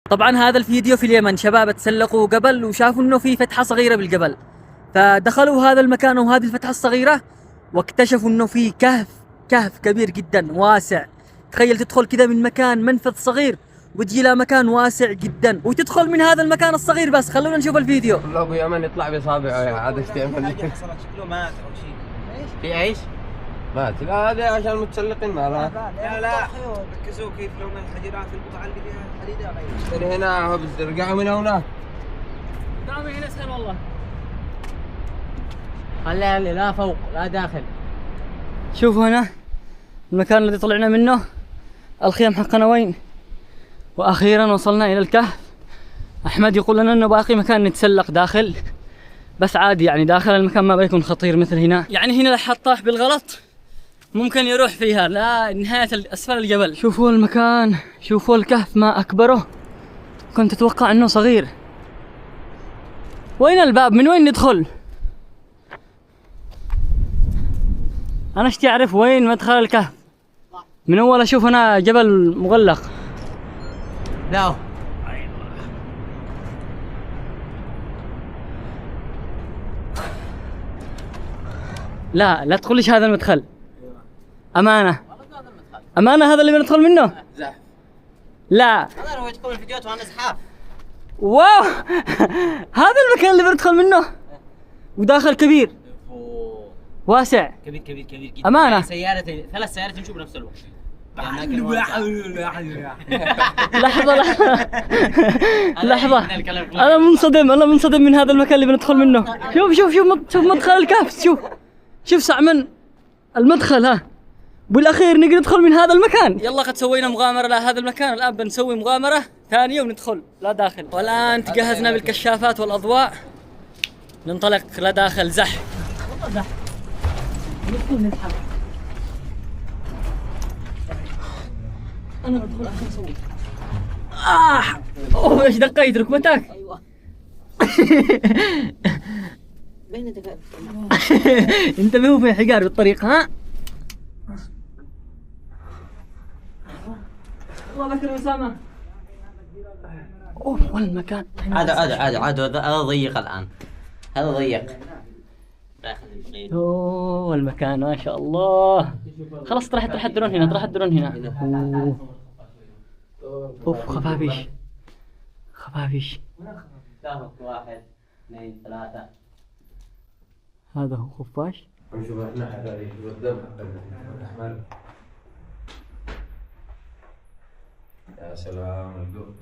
طبعا هذا الفيديو في اليمن، شباب تسلقوا جبل وشافوا انه في فتحة صغيرة بالجبل، فدخلوا هذا المكان وهذه الفتحة الصغيرة واكتشفوا انه في كهف كبير جدا واسع. تخيل تدخل كذا من مكان منفذ صغير وتجي الى مكان واسع جدا وتدخل من هذا المكان الصغير. بس خلونا نشوف الفيديو. والله ابو يمن يطلع بصابعه عاد ايش تعمل؟ شكله مات او شيء. في ايش؟ مات. لا هذا عشان المتسلقين ما لا لا ركزوا كيف لون الحجرات القطع اللي فيها حديده غير. من هنا هو بترجعوا من هنا. نعم هنا اسهل والله. خليها لا فوق لا داخل. شوفوا هنا المكان الذي طلعنا منه، الخيم حقنا وين؟ واخيرا وصلنا الى الكهف. احمد يقول لنا انه باقي مكان نتسلق داخل، بس عادي يعني داخل المكان ما بيكون خطير مثل هنا. يعني هنا لو طاح بالغلط ممكن يروح فيها لا نهاية اسفل الجبل. شوفوا المكان، شوفوا الكهف ما اكبره، كنت اتوقع انه صغير. وين الباب؟ من وين ندخل؟ انا اشتي اعرف وين مدخل الكهف. من اول اشوف هنا جبل مغلق. لا لا تدخلش هذا المدخل. امانه امانه هذا اللي بندخل منه. لا هذا هو يدخل الفيديوهات وانا زحاف. واو هذا المكان اللي بندخل منه، وداخل كبير واسع كبير جدا. امانه. ثلاث سيارات يمشوا بنفس الوقت. لحظة أنا منصدم من هذا المكان اللي بندخل منه. شوف مدخل الكهف. شوف سعمن المدخل ها. بالأخير نقدر ندخل من هذا المكان. يلا قد سوينا مغامرة لهذا المكان، الآن بنسوي مغامرة ثانية وندخل لا داخل. والآن تجهزنا بالكشافات والأضواء، ننطلق لا داخل. زح أنا بدخل عشان أسوي. أوه إيش دقيت ركبتك؟ ايوه. بين دقائق. انتبهوا في حجار بالطريق ها؟ الله بكر أسامة. أوه والمكان هذا ضيق الآن. هذا ضيق. اوه المكان ما شاء الله. خلاص راح تحضرون هنا. اوف خفافيش. واحد اثنين ثلاثة. هذا هو خفاش. نشوف احنا هذا الدم الاحمر. يا سلام القط.